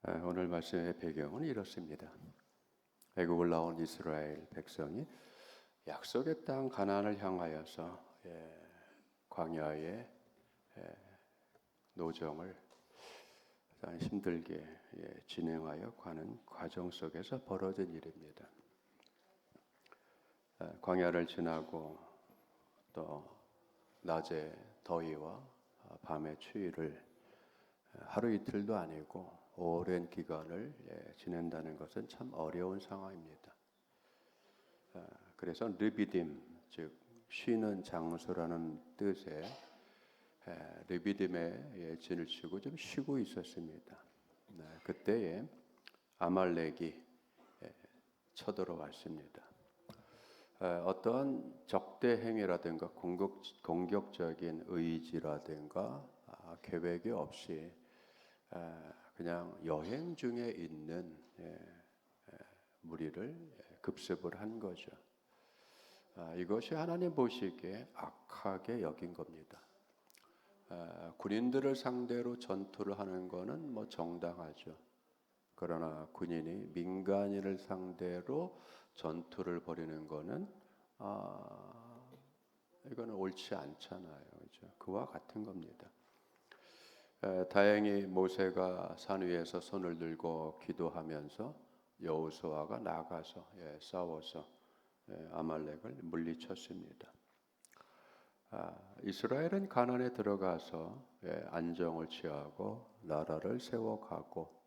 오늘 말씀의 배경은 이렇습니다. 애국을 나온 이스라엘 백성이 약속의 땅 가나안을 향하여서 광야의 노정을 힘들게 진행하여 가는 과정 속에서 벌어진 일입니다. 광야를 지나고 또 낮에 더위와 밤의 추위를 하루 이틀도 아니고 오랜 기간을 지낸다는 것은 참 어려운 상황입니다. 그래서 르비딤, 즉 쉬는 장소라는 뜻의 르비딤에 진을 치고 좀 쉬고 있었습니다. 그때에 아말렉이 쳐들어왔습니다. 어떠한 적대 행위라든가 공격적인 의지라든가 계획이 없이 그냥 여행 중에 있는 무리를 급습을 한 거죠. 이것이 하나님 보시기에 악하게 여긴 겁니다. 군인들을 상대로 전투를 하는 것은 뭐 정당하죠. 그러나 군인이 민간인을 상대로 전투를 벌이는 것은 이거는 옳지 않잖아요. 그렇죠? 그와 같은 겁니다. 다행히 모세가 산 위에서 손을 들고 기도하면서 여호수아가 나가서 싸워서 아말렉을 물리쳤습니다. 이스라엘은 가나안에 들어가서 안정을 취하고 나라를 세워가고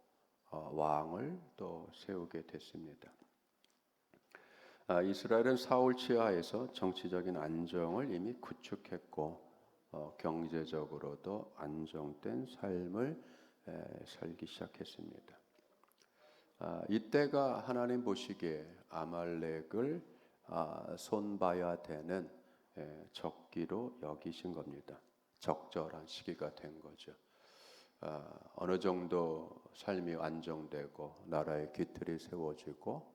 왕을 또 세우게 됐습니다. 이스라엘은 사울 치하에서 정치적인 안정을 이미 구축했고 경제적으로도 안정된 삶을 살기 시작했습니다. 이때가 하나님 보시기에 아말렉을 손봐야 되는 적기로 여기신 겁니다. 적절한 시기가 된 거죠. 어느 정도 삶이 안정되고 나라의 기틀이 세워지고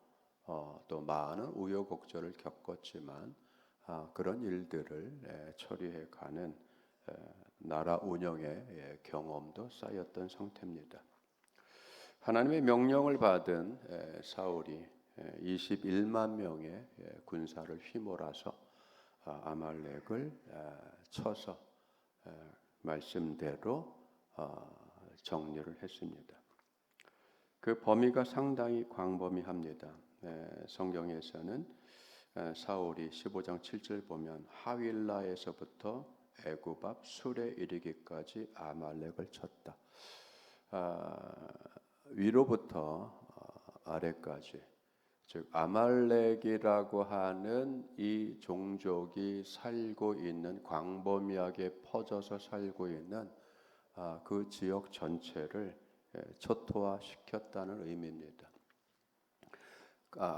또 많은 우여곡절을 겪었지만 그런 일들을 처리해 가는 나라 운영의 경험도 쌓였던 상태입니다. 하나님의 명령을 받은 사울이 21만 명의 군사를 휘몰아서 아말렉을 쳐서 말씀대로 정리를 했습니다. 그 범위가 상당히 광범위합니다. 성경에서는 사울이 15장 7절 보면 하윌라에서부터 애굽 앞 술에 이르기까지 아말렉을 쳤다. 위로부터 아래까지, 즉 아말렉이라고 하는 이 종족이 살고 있는, 광범위하게 퍼져서 살고 있는 그 지역 전체를 초토화시켰다는 의미입니다.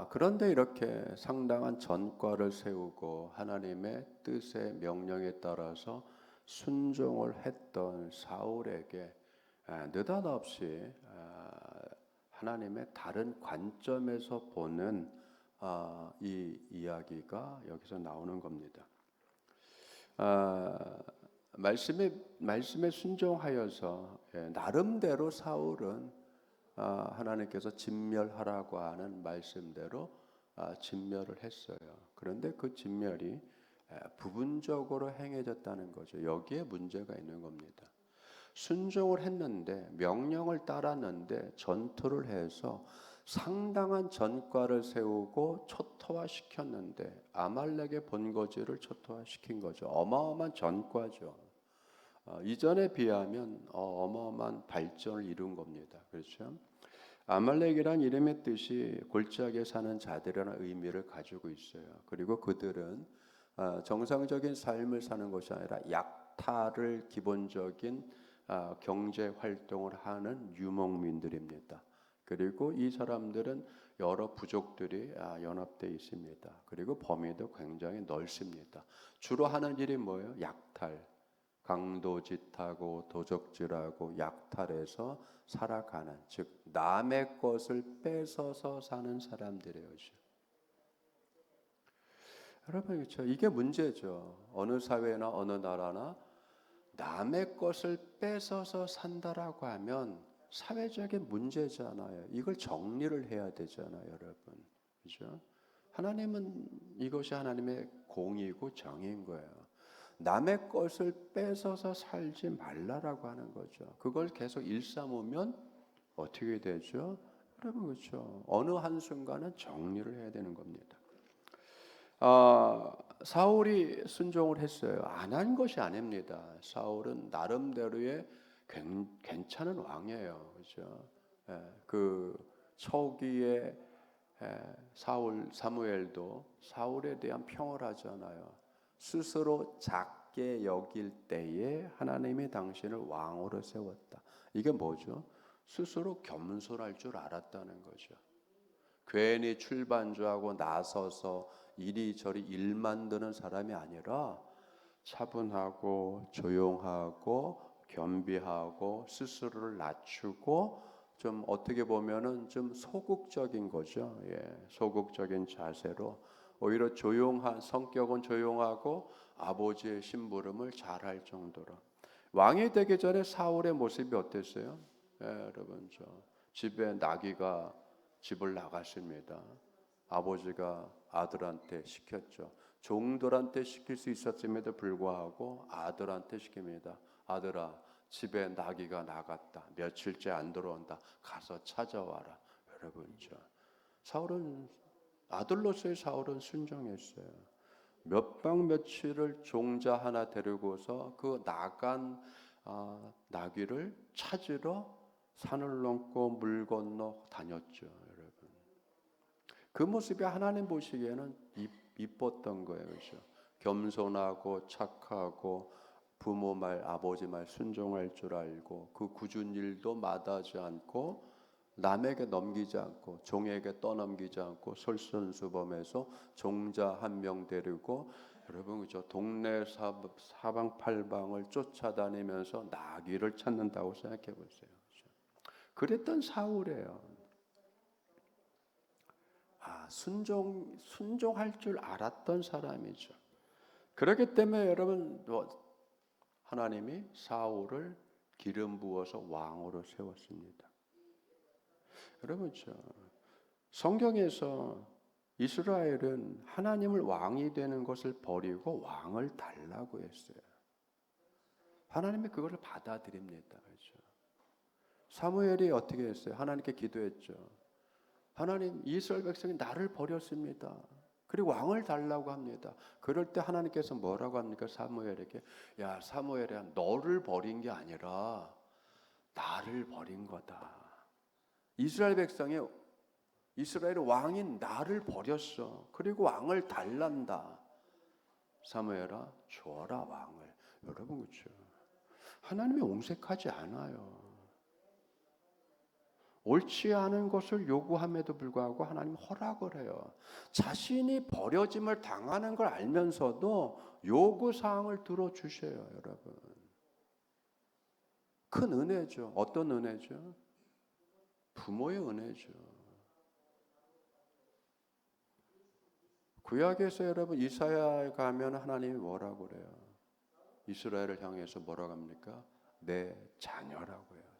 그런데 이렇게 상당한 전과를 세우고 하나님의 뜻의 명령에 따라서 순종을 했던 사울에게 느닷없이 하나님의 다른 관점에서 보는 이 이야기가 여기서 나오는 겁니다. 말씀에 순종하여서 나름대로 사울은 하나님께서 진멸하라고 하는 말씀대로 진멸을 했어요. 그런데 그 진멸이 부분적으로 행해졌다는 거죠. 여기에 문제가 있는 겁니다. 순종을 했는데, 명령을 따랐는데 전투를 해서 상당한 전과를 세우고 초토화시켰는데 아말렉의 본거지를 초토화시킨 거죠. 어마어마한 전과죠. 이전에 비하면 어마어마한 발전을 이룬 겁니다. 그렇죠? 아말렉이란 이름의 뜻이 골짜기에 사는 자들이라는 의미를 가지고 있어요. 그리고 그들은 정상적인 삶을 사는 것이 아니라 약탈을 기본적인 경제 활동을 하는 유목민들입니다. 그리고 이 사람들은 여러 부족들이 연합되어 있습니다. 그리고 범위도 굉장히 넓습니다. 주로 하는 일이 뭐예요? 약탈, 강도짓하고 도적질하고 약탈해서 살아가는, 즉 남의 것을 뺏어서 사는 사람들이에요. 여러분, 그렇죠? 이게 문제죠. 어느 사회나 어느 나라나 남의 것을 뺏어서 산다라고 하면 사회적인 문제잖아요. 이걸 정리를 해야 되잖아요, 여러분. 그죠? 하나님은 이것이 하나님의 공의고 정의인 거예요. 남의 것을 뺏어서 살지 말라라고 하는 거죠. 그걸 계속 일삼으면 어떻게 되죠? 여러분 그렇죠. 어느 한순간은 정리를 해야 되는 겁니다. 사울이 순종을 했어요. 안 한 것이 아닙니다. 사울은 나름대로의 괜찮은 왕이에요. 그렇죠? 그 초기에 사무엘도 사울에 대한 평을 하잖아요. 스스로 작게 여길 때에 하나님이 당신을 왕으로 세웠다. 이게 뭐죠? 스스로 겸손할 줄 알았다는 거죠. 괜히 출반주하고 나서서 이리저리 일 만드는 사람이 아니라 차분하고 조용하고 겸비하고 스스로를 낮추고 좀 어떻게 보면은 좀 소극적인 거죠. 소극적인 자세로 오히려 조용한 성격은 조용하고 아버지의 심부름을 잘할 정도로 왕이 되기 전에 사울의 모습이 어땠어요? 여러분 저 집에 나귀가 집을 나갔습니다. 아버지가 아들한테 시켰죠. 종들한테 시킬 수 있었음에도 불구하고 아들한테 시킵니다. 아들아, 집에 나귀가 나갔다. 며칠째 안 들어온다. 가서 찾아와라. 여러분, 사울은 아들로서의 사울은 순종했어요. 몇 박 며칠을 종자 하나 데리고서 그 나간 나귀를 찾으러 산을 넘고 물 건너 다녔죠, 여러분. 그 모습이 하나님 보시기에는 이뻤던 거예요, 그렇죠? 겸손하고 착하고 부모 말, 아버지 말 순종할 줄 알고 그 굳은 일도 마다하지 않고 남에게 넘기지 않고 종에게 떠넘기지 않고 솔선수범해서 종자 한 명 데리고 여러분 그죠? 동네 사방팔방을 쫓아다니면서 나귀를 찾는다고 생각해 보세요. 그렇죠? 그랬던 사울이에요. 순종할 줄 알았던 사람이죠. 그렇기 때문에 여러분 하나님이 사울을 기름 부어서 왕으로 세웠습니다. 여러분 성경에서 이스라엘은 하나님을 왕이 되는 것을 버리고 왕을 달라고 했어요. 하나님이 그것을 받아들입니다. 그렇죠? 사무엘이 어떻게 했어요? 하나님께 기도했죠. 하나님, 이스라엘 백성이 나를 버렸습니다. 그리고 왕을 달라고 합니다. 그럴 때 하나님께서 뭐라고 합니까? 사무엘에게 야 사무엘아, 너를 버린 게 아니라 나를 버린 거다. 이스라엘 왕인 나를 버렸어. 그리고 왕을 달란다. 사무엘아, 줘라 왕을. 여러분 그렇죠? 하나님이 옹색하지 않아요. 옳지 않은 것을 요구함에도 불구하고 하나님 허락을 해요. 자신이 버려짐을 당하는 걸 알면서도 요구사항을 들어주셔요, 여러분. 큰 은혜죠. 어떤 은혜죠? 부모의 은혜죠. 구약에서 여러분 이사야에 가면 하나님이 뭐라고 그래요? 이스라엘을 향해서 뭐라고 합니까? 내 자녀라고 해야죠.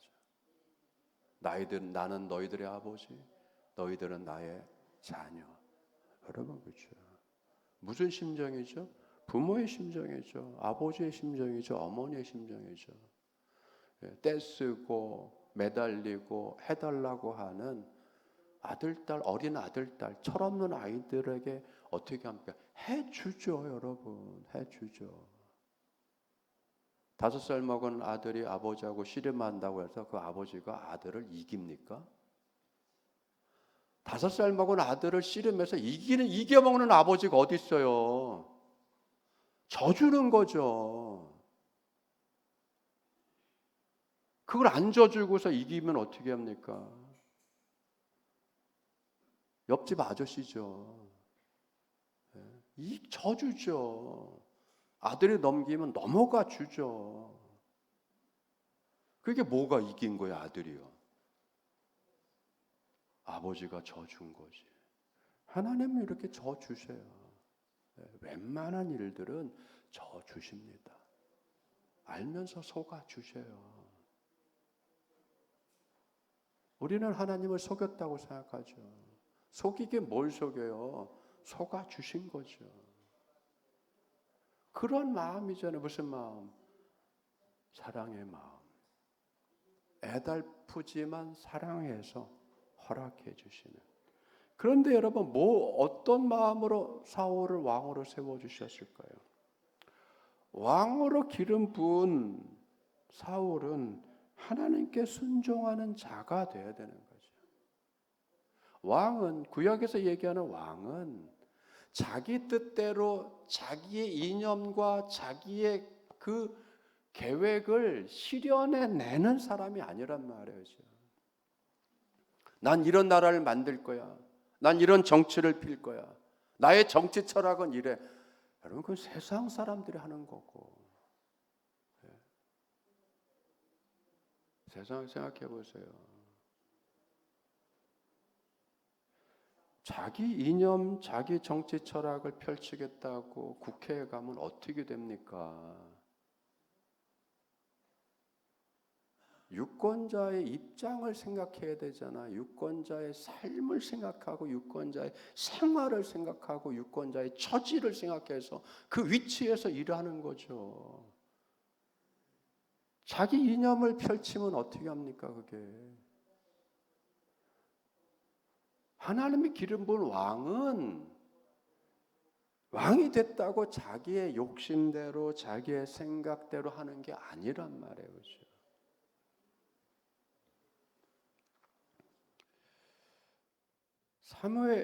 나는 너희들의 아버지, 너희들은 나의 자녀. 여러분 그렇죠? 무슨 심정이죠? 부모의 심정이죠. 아버지의 심정이죠. 어머니의 심정이죠. 떼쓰고 매달리고 해달라고 하는 아들딸, 어린 아들딸, 철없는 아이들에게 어떻게 합니까? 해주죠, 여러분. 해주죠. 5살 먹은 아들이 아버지하고 씨름한다고 해서 그 아버지가 아들을 이깁니까? 5살 먹은 아들을 씨름해서 이겨먹는 아버지가 어디 있어요? 져주는 거죠. 그걸 안 져주고서 이기면 어떻게 합니까? 옆집 아저씨죠. 져주죠. 아들이 넘기면 넘어가 주죠. 그게 뭐가 이긴 거야, 아들이요? 아버지가 져준 거지. 하나님은 이렇게 져주세요. 웬만한 일들은 져주십니다. 알면서 속아주세요. 우리는 하나님을 속였다고 생각하죠. 속이게 뭘 속여요? 속아 주신 거죠. 그런 마음이잖아요. 무슨 마음? 사랑의 마음. 애달프지만 사랑해서 허락해 주시는. 그런데 여러분, 어떤 마음으로 사울을 왕으로 세워주셨을까요? 왕으로 기름 부은 사울은 하나님께 순종하는 자가 되어야 되는 거죠. 왕은, 구약에서 얘기하는 왕은 자기 뜻대로 자기의 이념과 자기의 그 계획을 실현해내는 사람이 아니란 말이에요. 난 이런 나라를 만들 거야. 난 이런 정치를 필 거야. 나의 정치 철학은 이래. 여러분, 그건 세상 사람들이 하는 거고. 세상 생각해 보세요. 자기 이념, 자기 정치 철학을 펼치겠다고 국회에 가면 어떻게 됩니까? 유권자의 입장을 생각해야 되잖아. 유권자의 삶을 생각하고 유권자의 생활을 생각하고 유권자의 처지를 생각해서 그 위치에서 일하는 거죠. 자기 이념을 펼치면 어떻게 합니까, 그게? 하나님의 기름 부은 왕은 왕이 됐다고 자기의 욕심대로 자기의 생각대로 하는 게 아니란 말이에요. 그렇죠?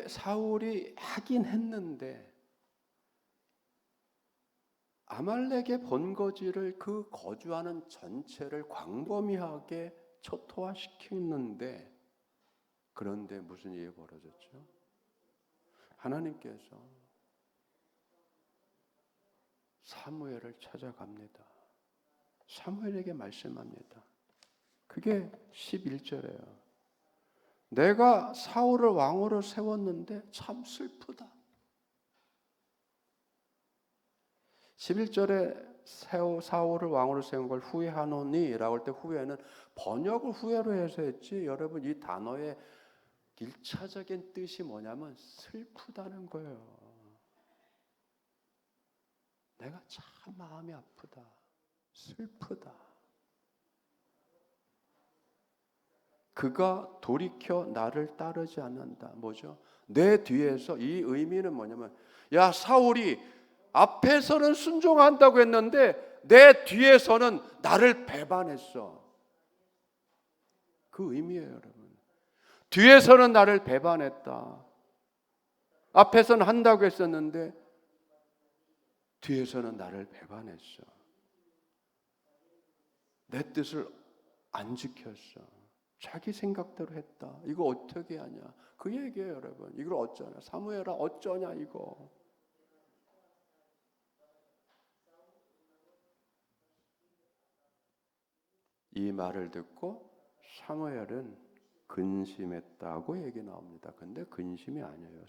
사울이 하긴 했는데 아말렉의 본거지를 그 거주하는 전체를 광범위하게 초토화시키는데, 그런데 무슨 일이 벌어졌죠? 하나님께서 사무엘을 찾아갑니다. 사무엘에게 말씀합니다. 그게 11절이에요. 내가 사울을 왕으로 세웠는데 참 슬프다. 11절에 사울을 왕으로 세운 걸 후회하노니 라고 할 때 후회는 번역을 후회로 해서 했지, 여러분 이 단어의 1차적인 뜻이 뭐냐면 슬프다는 거예요. 내가 참 마음이 아프다. 슬프다. 그가 돌이켜 나를 따르지 않는다. 뭐죠? 내 뒤에서, 이 의미는 뭐냐면, 야, 사울이 앞에서는 순종한다고 했는데 내 뒤에서는 나를 배반했어. 그 의미예요, 여러분. 뒤에서는 나를 배반했다. 앞에서는 한다고 했었는데 뒤에서는 나를 배반했어. 내 뜻을 안 지켰어. 자기 생각대로 했다. 이거 어떻게 하냐? 그 얘기예요, 여러분. 이걸 어쩌냐? 사무엘아, 어쩌냐 이거. 이 말을 듣고 사무엘은 근심했다고 얘기 나옵니다. 근데 근심이 아니에요.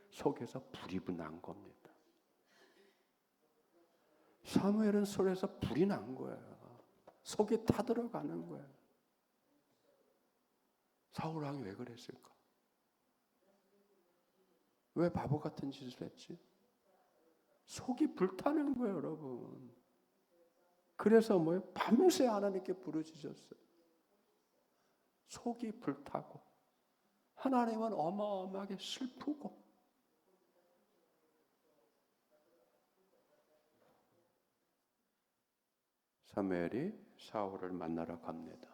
속에서 불이 난 겁니다. 사무엘은 속에서 불이 난 거예요. 속이 타들어가는 거예요. 사울 왕이 왜 그랬을까? 왜 바보 같은 짓을 했지? 속이 불타는 거예요, 여러분. 그래서 뭐예요? 밤새 하나님께 부르짖었어요. 속이 불타고 하나님은 어마어마하게 슬프고. 사무엘이 사울을 만나러 갑니다.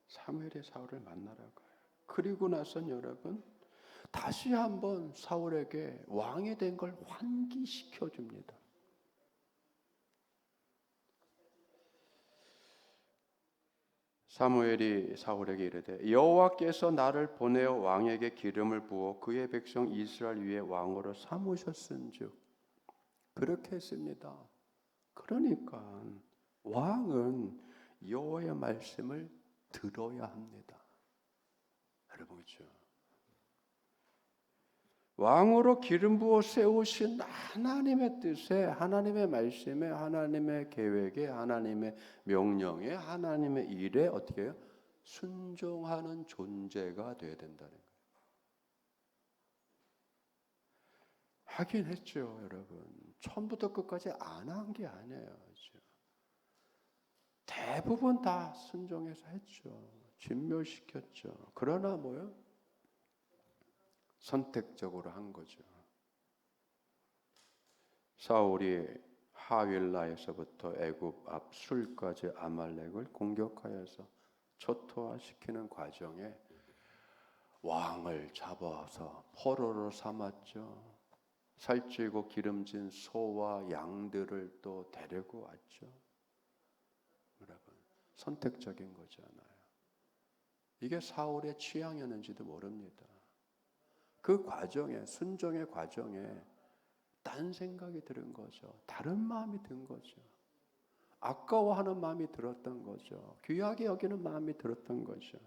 사무엘이 사울을 만나러 가요. 그리고 나선 여러분 다시 한번 사울에게 왕이 된 걸 환기시켜 줍니다. 사무엘이 사울에게 이르되 여호와께서 나를 보내어 왕에게 기름을 부어 그의 백성 이스라엘 위에 왕으로 삼으셨은즉. 그렇게 했습니다. 그러니까 왕은 여호와의 말씀을 들어야 합니다. 여러분, 그렇죠? 왕으로 기름 부어 세우신 하나님의 뜻에, 하나님의 말씀에, 하나님의 계획에, 하나님의 명령에, 하나님의 일에 어떻게 해요? 순종하는 존재가 되어야 된다는 거예요. 하긴 했죠, 여러분. 처음부터 끝까지 안 한 게 아니에요. 그렇죠? 대부분 다 순종해서 했죠. 진멸시켰죠. 그러나 뭐요? 선택적으로 한 거죠. 사울이 하윌라에서부터 애굽 앞 술까지 아말렉을 공격하여서 초토화시키는 과정에 왕을 잡아서 포로로 삼았죠. 살찌고 기름진 소와 양들을 또 데리고 왔죠. 여러분, 선택적인 거잖아요. 이게 사울의 취향이었는지도 모릅니다. 그 과정에, 순종의 과정에 딴 생각이 들은 거죠. 다른 마음이 든 거죠. 아까워하는 마음이 들었던 거죠. 귀하게 여기는 마음이 들었던 거죠.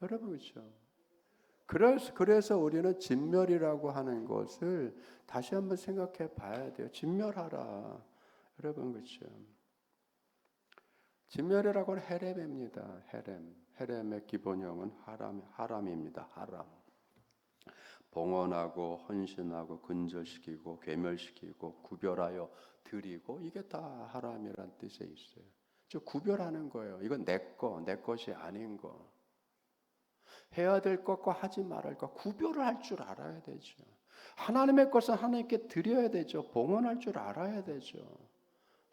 여러분, 그렇죠? 그래서 우리는 진멸이라고 하는 것을 다시 한번 생각해 봐야 돼요. 진멸하라. 여러분, 그렇죠? 진멸이라고 하는 헤렘입니다. 헤렘의 기본형은 하람입니다. 하람. 봉헌하고 헌신하고 근절시키고 괴멸시키고 구별하여 드리고, 이게 다 하람이란 뜻에 있어요. 즉 구별하는 거예요. 이건 내 것이 아닌 거. 해야 될 것과 하지 말아야 할 것, 구별을 할 줄 알아야 되죠. 하나님의 것은 하나님께 드려야 되죠. 봉헌할 줄 알아야 되죠.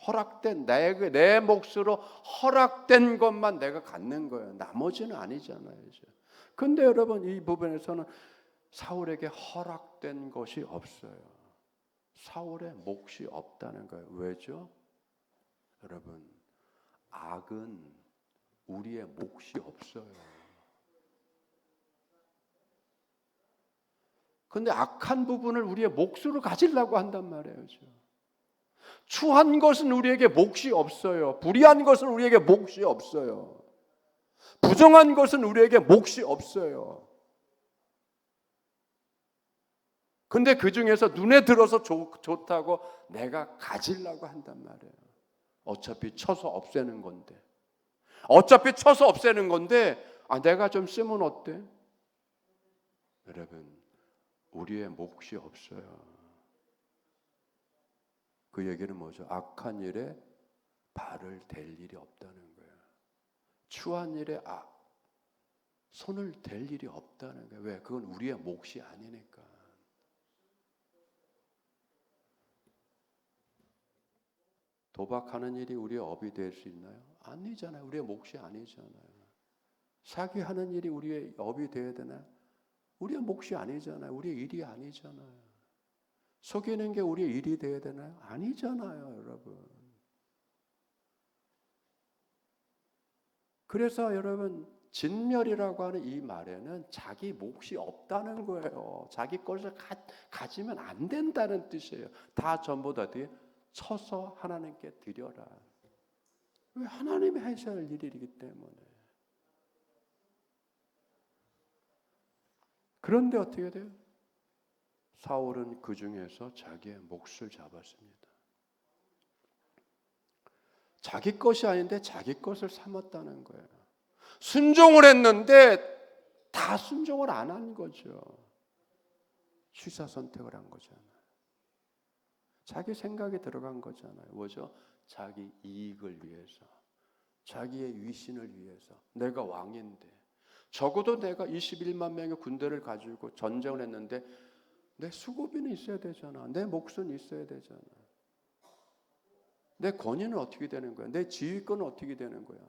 허락된 내 몫으로 허락된 것만 내가 갖는 거예요. 나머지는 아니잖아요. 근데 여러분, 이 부분에서는 사울에게 허락된 것이 없어요. 사울의 몫이 없다는 거예요. 왜죠? 여러분, 악은 우리의 몫이 없어요. 근데 악한 부분을 우리의 몫으로 가지려고 한단 말이에요. 추한 것은 우리에게 몫이 없어요. 불의한 것은 우리에게 몫이 없어요. 부정한 것은 우리에게 몫이 없어요. 근데 그 중에서 눈에 들어서 좋다고 내가 가지려고 한단 말이에요. 어차피 쳐서 없애는 건데. 내가 좀 쓰면 어때? 여러분, 우리의 몫이 없어요. 그 얘기는 뭐죠? 악한 일에 발을 댈 일이 없다는 거예요. 추한 일에 손을 댈 일이 없다는 거예요. 왜? 그건 우리의 몫이 아니니까. 도박하는 일이 우리의 업이 될 수 있나요? 아니잖아요. 우리의 몫이 아니잖아요. 사기하는 일이 우리의 업이 되어야 되나요? 우리의 몫이 아니잖아요. 우리의 일이 아니잖아요. 속이는 게 우리의 일이 되어야 되나요? 아니잖아요, 여러분. 그래서 여러분, 진멸이라고 하는 이 말에는 자기 몫이 없다는 거예요. 자기 것을 가지면 안 된다는 뜻이에요. 다 전부 다 쳐서 하나님께 드려라. 왜? 하나님이 하셔야 할 일이기 때문에. 그런데 어떻게 돼요? 사울은 그 중에서 자기의 몫을 잡았습니다. 자기 것이 아닌데 자기 것을 삼았다는 거예요. 순종을 했는데 다 순종을 안 한 거죠. 취사 선택을 한 거잖아요. 자기 생각이 들어간 거잖아요. 뭐죠? 자기 이익을 위해서, 자기의 위신을 위해서. 내가 왕인데, 적어도 내가 21만 명의 군대를 가지고 전쟁을 했는데 내 수고비는 있어야 되잖아. 내 몫은 있어야 되잖아. 내 권위는 어떻게 되는 거야? 내 지휘권은 어떻게 되는 거야?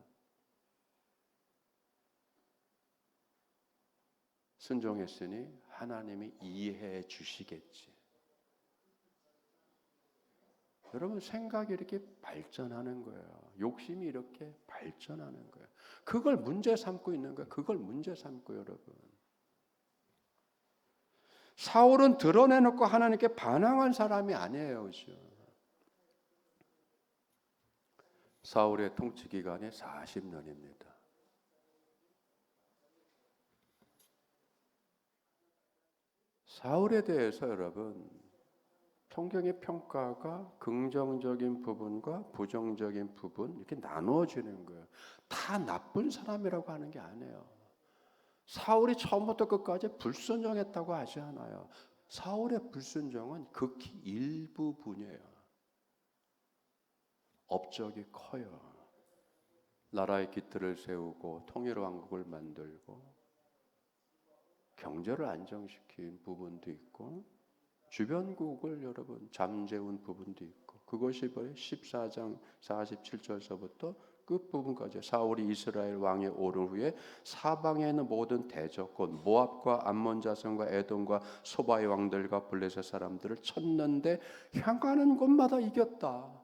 순종했으니 하나님이 이해해 주시겠지. 여러분, 생각이 이렇게 발전하는 거예요. 욕심이 이렇게 발전하는 거예요. 그걸 문제 삼고 있는 거예요. 그걸 문제 삼고, 여러분. 사울은 드러내놓고 하나님께 반항한 사람이 아니에요. 그렇죠? 사울의 통치 기간이 40년입니다. 사울에 대해서 여러분 성경의 평가가 긍정적인 부분과 부정적인 부분 이렇게 나누어지는 거예요. 다 나쁜 사람이라고 하는 게 아니에요. 사울이 처음부터 끝까지 불순종했다고 하지 않아요. 사울의 불순종은 극히 일부분이에요. 업적이 커요. 나라의 기틀을 세우고 통일 왕국을 만들고 경제를 안정시킨 부분도 있고 주변국을 여러분 잠재운 부분도 있고 그것이 14장 47절서부터 끝부분까지 사울이 이스라엘 왕에 오른 후에 사방에 있는 모든 대적권 모압과 암몬 자손과 에돔과 소바의 왕들과 블레셋 사람들을 쳤는데 향하는 곳마다 이겼다.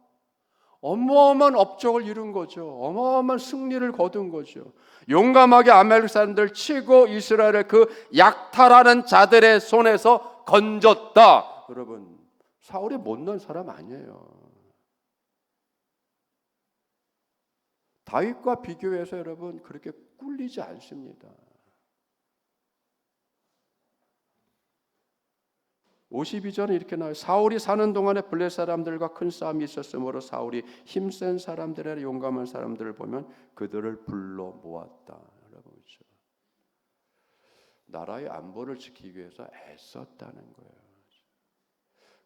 어마어마한 업적을 이룬 거죠. 어마어마한 승리를 거둔 거죠. 용감하게 아말렉 사람들 치고 이스라엘을 그 약탈하는 자들의 손에서 건졌다. 여러분, 사울이 못난 사람 아니에요. 다윗과 비교해서 여러분 그렇게 꿀리지 않습니다. 52절은 이렇게 나와요. 사울이 사는 동안에 블레 사람들과 큰 싸움이 있었으므로 사울이 힘센 사람들의 용감한 사람들을 보면 그들을 불러 모았다. 여러분, 그렇죠? 나라의 안보를 지키기 위해서 애썼다는 거예요.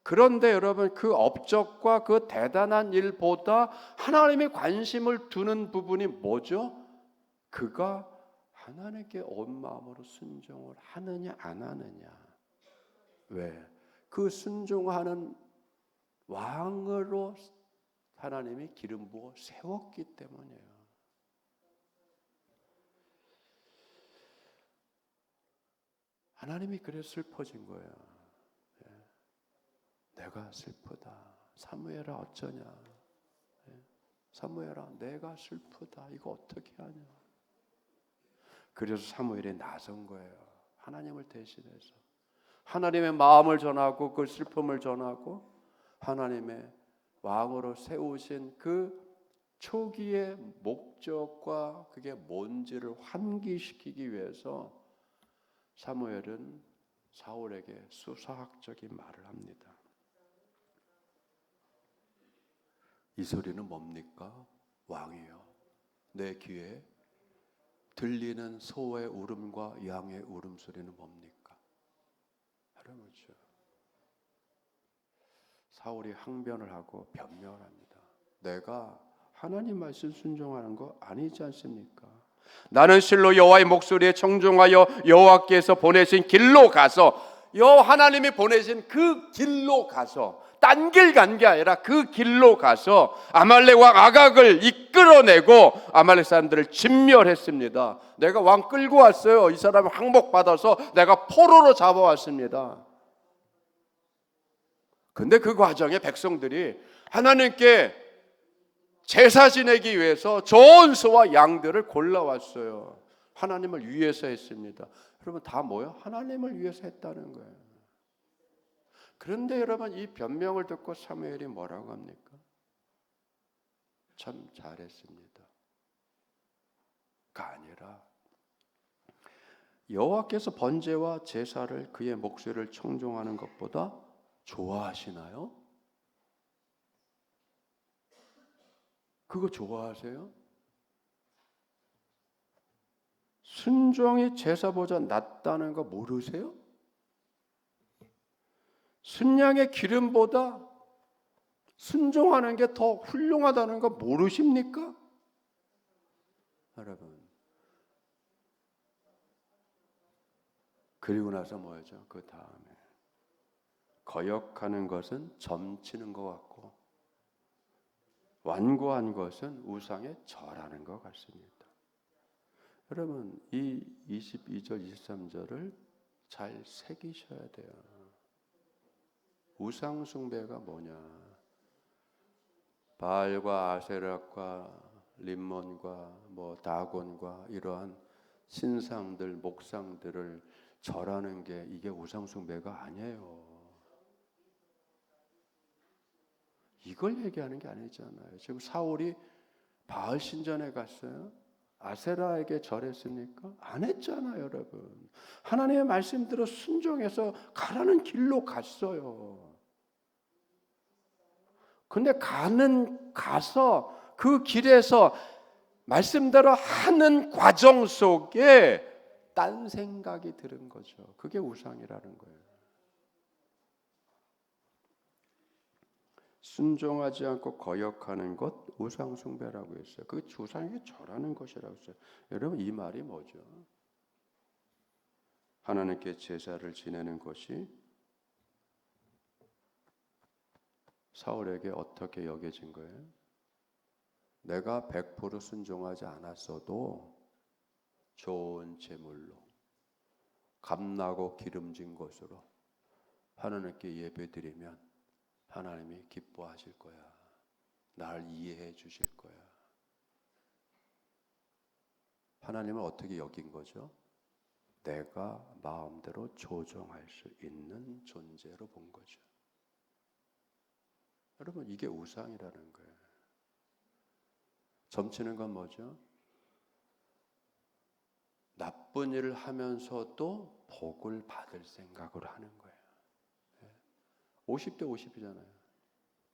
그런데 여러분 그 업적과 그 대단한 일보다 하나님이 관심을 두는 부분이 뭐죠? 그가 하나님께 온 마음으로 순종을 하느냐 안 하느냐. 왜? 그 순종하는 왕으로 하나님이 기름 부어 세웠기 때문이에요. 하나님이 그래서 슬퍼진 거예요. 내가 슬프다. 사무엘아 어쩌냐. 사무엘아 내가 슬프다. 이거 어떻게 하냐. 그래서 사무엘이 나선 거예요. 하나님을 대신해서. 하나님의 마음을 전하고 그 슬픔을 전하고 하나님의 왕으로 세우신 그 초기의 목적과 그게 뭔지를 환기시키기 위해서 사무엘은 사울에게 수사학적인 말을 합니다. 이 소리는 뭡니까? 왕이요. 내 귀에 들리는 소의 울음과 양의 울음소리는 뭡니까? 그렇죠. 사울이 항변을 하고 변명을 합니다. 내가 하나님 말씀 순종하는 거 아니지 않습니까? 나는 실로 여호와의 목소리에 청종하여 여호와께서 보내신 길로 가서 하나님이 보내신 그 길로 가서 딴 길 간 게 아니라 그 길로 가서 아말렉 왕 아각을 이끌어내고 아말렉 사람들을 진멸했습니다. 내가 왕 끌고 왔어요. 이 사람을 항복받아서 내가 포로로 잡아왔습니다. 근데 그 과정에 백성들이 하나님께 제사 지내기 위해서 좋은 소와 양들을 골라왔어요. 하나님을 위해서 했습니다. 여러분 다 뭐예요? 하나님을 위해서 했다는 거예요. 그런데 여러분 이 변명을 듣고 사무엘이 뭐라고 합니까? 참 잘했습니다. 가 아니라 여호와께서 번제와 제사를 그의 목소리를 청종하는 것보다 좋아하시나요? 그거 좋아하세요? 순종이 제사보다 낫다는 거 모르세요? 순양의 기름보다 순종하는 게 더 훌륭하다는 거 모르십니까? 여러분. 그리고 나서 뭐였죠? 그 다음에 거역하는 것은 점치는 것 같고 완고한 것은 우상에 절하는 것 같습니다. 여러분 이 22절 23절을 잘 새기셔야 돼요. 우상 숭배가 뭐냐? 바알과 아세라과 림몬과 다곤과 이러한 신상들, 목상들을 절하는 게 이게 우상 숭배가 아니에요. 이걸 얘기하는 게 아니잖아요. 지금 사울이 바알 신전에 갔어요. 아세라에게 절했습니까? 안 했잖아요, 여러분. 하나님의 말씀대로 순종해서 가라는 길로 갔어요. 근데 가서 그 길에서 말씀대로 하는 과정 속에 딴 생각이 들은 거죠. 그게 우상이라는 거예요. 순종하지 않고 거역하는 것 우상 숭배라고 했어요. 그 우상에게 절하는 것이라고 했어요. 여러분 이 말이 뭐죠? 하나님께 제사를 지내는 것이 사울에게 어떻게 여겨진 거예요? 내가 100% 순종하지 않았어도 좋은 제물로 감나고 기름진 것으로 하나님께 예배드리면 하나님이 기뻐하실 거야. 날 이해해 주실 거야. 하나님은 어떻게 여긴 거죠? 내가 마음대로 조정할 수 있는 존재로 본 거죠. 여러분 이게 우상이라는 거예요. 점치는 건 뭐죠? 나쁜 일을 하면서도 복을 받을 생각으로 하는 거예요. 50대 50이잖아요.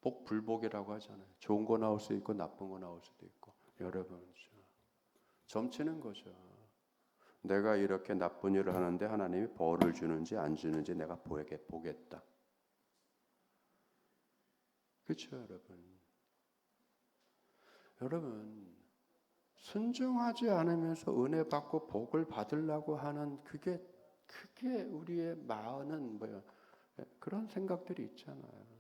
복 불복이라고 하잖아요. 좋은 거 나올 수 있고 나쁜 거 나올 수도 있고. 여러분 점치는 거죠. 내가 이렇게 나쁜 일을 하는데 하나님이 벌을 주는지 안 주는지 내가 보겠다. 그렇죠, 여러분. 여러분 순종하지 않으면서 은혜 받고 복을 받으려고 하는 그게 우리의 마음은 뭐야? 그런 생각들이 있잖아요.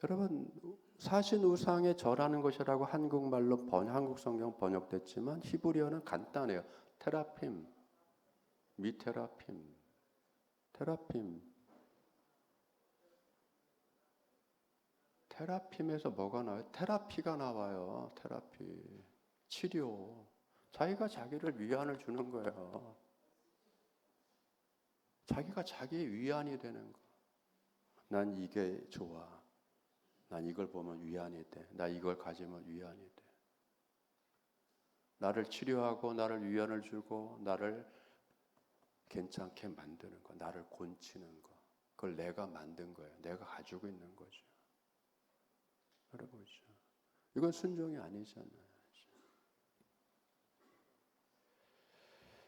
여러분 사신 우상에 절하는 것이라고 한국말로 한국 성경 번역됐지만 히브리어는 간단해요. 테라핌, 미테라핌, 테라핌에서 뭐가 나와요? 테라피가 나와요. 테라피, 치료. 자기가 자기를 위안을 주는 거예요. 자기가 자기의 위안이 되는 거. 난 이게 좋아. 난 이걸 보면 위안이 돼. 나 이걸 가지면 위안이 돼. 나를 치료하고 나를 위안을 주고 나를 괜찮게 만드는 거. 나를 곤치는 거. 그걸 내가 만든 거예요. 내가 가지고 있는 거죠. 여러분 이건 순종이 아니잖아요.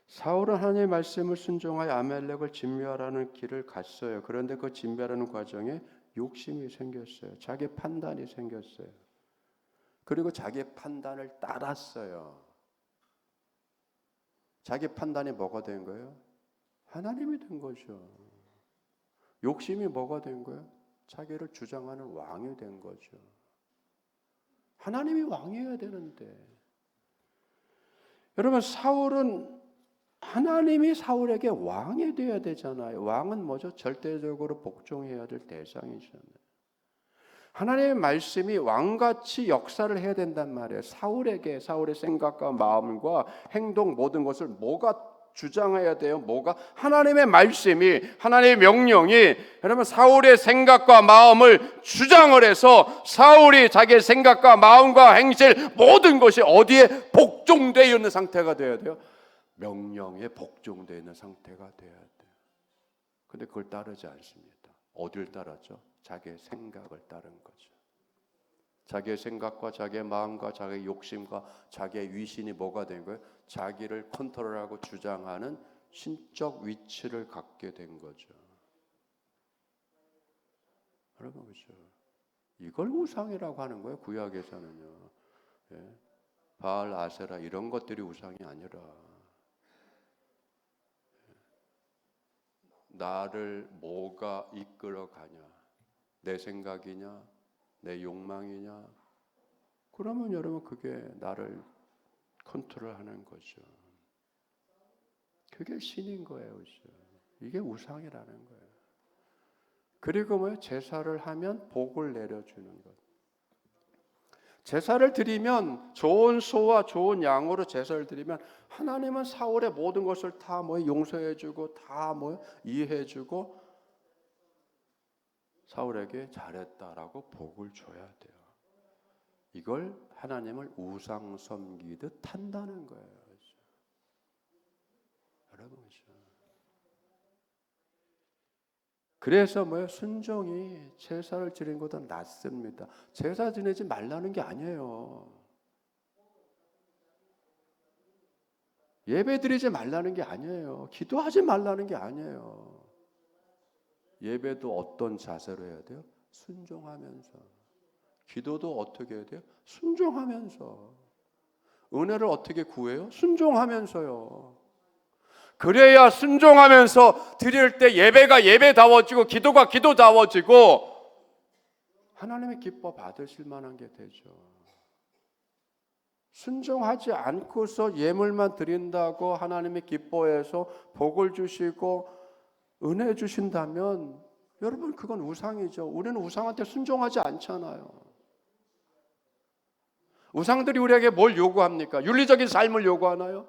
사울은 하나님의 말씀을 순종하여 아말렉을 진멸하는 길을 갔어요. 그런데 그 진멸하는 과정에 욕심이 생겼어요. 자기 판단이 생겼어요. 그리고 자기 판단을 따랐어요. 자기 판단이 뭐가 된 거예요? 하나님이 된 거죠. 욕심이 뭐가 된 거예요? 자기를 주장하는 왕이 된 거죠. 하나님이 왕이어야 되는데 여러분 사울은 하나님이 사울에게 왕이 되어야 되잖아요. 왕은 뭐죠? 절대적으로 복종해야 될 대상이잖아요. 하나님의 말씀이 왕같이 역사를 해야 된단 말이에요. 사울에게 사울의 생각과 마음과 행동 모든 것을 뭐가 주장해야 돼요? 뭐가? 하나님의 말씀이 하나님의 명령이 여러분 사울의 생각과 마음을 주장을 해서 사울이 자기의 생각과 마음과 행실 모든 것이 어디에 복종되어 있는 상태가 되어야 돼요? 명령에 복종되어 있는 상태가 되어야 돼요. 근데 그걸 따르지 않습니다. 어디를 따랐죠? 자기의 생각을 따른 거죠. 자기의 생각과 자기의 마음과 자기의 욕심과 자기의 위신이 뭐가 된 거예요? 자기를 컨트롤하고 주장하는 신적 위치를 갖게 된 거죠. 여러분 그렇죠? 이걸 우상이라고 하는 거예요. 구약에서는요. 예. 바알, 아세라 이런 것들이 우상이 아니라 나를 뭐가 이끌어가냐? 내 생각이냐? 내 욕망이냐? 그러면 여러분 그게 나를 컨트롤하는 거죠. 그게 신인 거예요. 그렇죠? 이게 우상이라는 거예요. 그리고 뭐예요? 제사를 하면 복을 내려주는 것. 제사를 드리면 좋은 소와 좋은 양으로 제사를 드리면 하나님은 사울의 모든 것을 다 용서해주고 다 이해해주고 사울에게 잘했다라고 복을 줘야 돼요. 이걸 하나님을 우상 섬기듯 한다는 거예요. 그렇죠? 여러분, 그렇죠? 그래서 뭐예요? 순종이 제사를 지내는 것보다 낫습니다. 제사 지내지 말라는 게 아니에요. 예배 드리지 말라는 게 아니에요. 기도하지 말라는 게 아니에요. 예배도 어떤 자세로 해야 돼요? 순종하면서. 기도도 어떻게 해야 돼요? 순종하면서. 은혜를 어떻게 구해요? 순종하면서요. 그래야 순종하면서 드릴 때 예배가 예배다워지고 기도가 기도다워지고 하나님의 기뻐 받으실 만한 게 되죠. 순종하지 않고서 예물만 드린다고 하나님이 기뻐해서 복을 주시고 은혜 주신다면 여러분 그건 우상이죠. 우리는 우상한테 순종하지 않잖아요. 우상들이 우리에게 뭘 요구합니까? 윤리적인 삶을 요구하나요?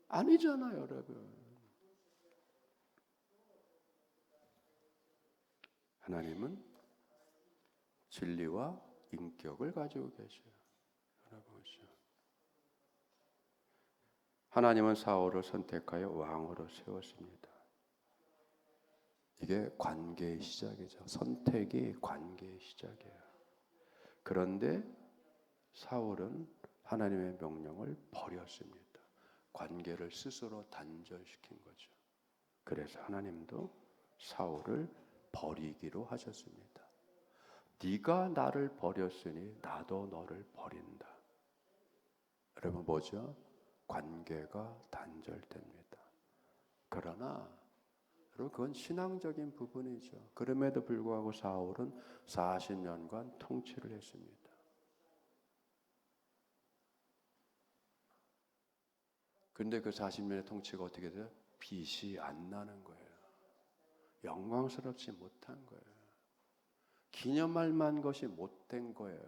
아니잖아요, 여러분. 하나님은 진리와 인격을 가지고 계셔요. 하나님은 사울을 선택하여 왕으로 세웠습니다. 이게 관계의 시작이죠. 선택이 관계의 시작이에요. 그런데 사울은 하나님의 명령을 버렸습니다. 관계를 스스로 단절시킨 거죠. 그래서 하나님도 사울을 버리기로 하셨습니다. 네가 나를 버렸으니 나도 너를 버린다. 여러분 뭐죠? 관계가 단절됩니다. 그러나 여러분 그건 신앙적인 부분이죠. 그럼에도 불구하고 사울은 40년간 통치를 했습니다. 그런데 그 40년의 통치가 어떻게 돼요? 빛이 안 나는 거예요. 영광스럽지 못한 거예요. 기념할 만한 것이 못된 거예요.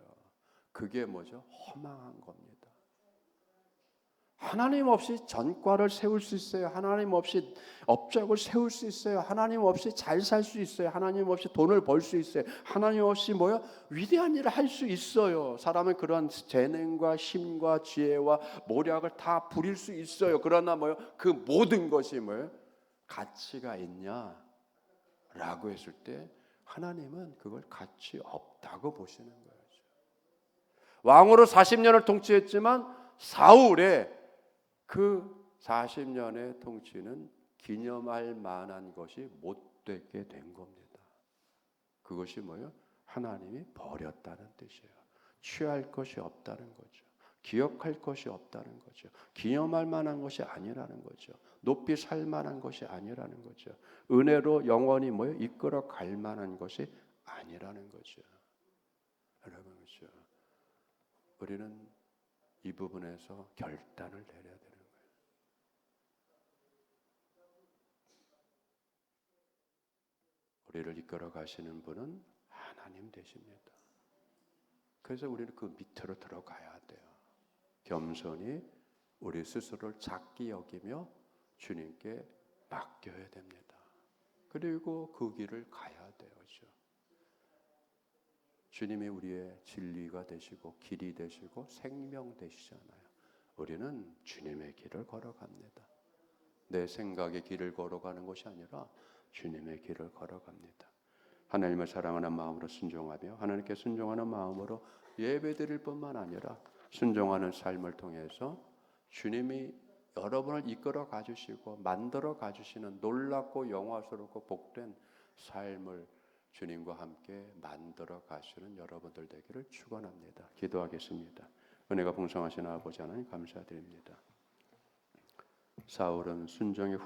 그게 뭐죠? 허망한 겁니다. 하나님 없이 전과를 세울 수 있어요. 하나님 없이 업적을 세울 수 있어요. 하나님 없이 잘 살 수 있어요. 하나님 없이 돈을 벌 수 있어요. 하나님 없이 뭐요? 위대한 일을 할 수 있어요. 사람은 그런 재능과 힘과 지혜와 모략을 다 부릴 수 있어요. 그러나 뭐요? 그 모든 것이 뭐요? 가치가 있냐? 라고 했을 때 하나님은 그걸 가치 없다고 보시는 거예요. 왕으로 40년을 통치했지만 사울의 그 40년의 통치는 기념할 만한 것이 못 되게 된 겁니다. 그것이 뭐예요? 하나님이 버렸다는 뜻이에요. 취할 것이 없다는 거죠. 기억할 것이 없다는 거죠. 기념할 만한 것이 아니라는 거죠. 높이 살 만한 것이 아니라는 거죠. 은혜로 영원히 뭐예요? 이끌어 갈 만한 것이 아니라는 거죠. 여러분 그렇죠? 우리는 이 부분에서 결단을 내려야 돼요. 우리를 이끌어 가시는 분은 하나님 되십니다. 그래서 우리는 그 밑으로 들어가야 돼요. 겸손히 우리 스스로를 작게 여기며 주님께 맡겨야 됩니다. 그리고 그 길을 가야 돼요. 그렇죠? 주님이 우리의 진리가 되시고 길이 되시고 생명 되시잖아요. 우리는 주님의 길을 걸어갑니다. 내 생각의 길을 걸어가는 것이 아니라 주님의 길을 걸어갑니다. 하나님을 사랑하는 마음으로 순종하며 하나님께 순종하는 마음으로 예배드릴 뿐만 아니라 순종하는 삶을 통해서 주님이 여러분을 이끌어 가주시고 만들어 가주시는 놀랍고 영화스럽고 복된 삶을 주님과 함께 만들어 가시는 여러분들 되기를 축원합니다. 기도하겠습니다. 은혜가 풍성하신 아버지 하나님 감사드립니다. 사울은 순종의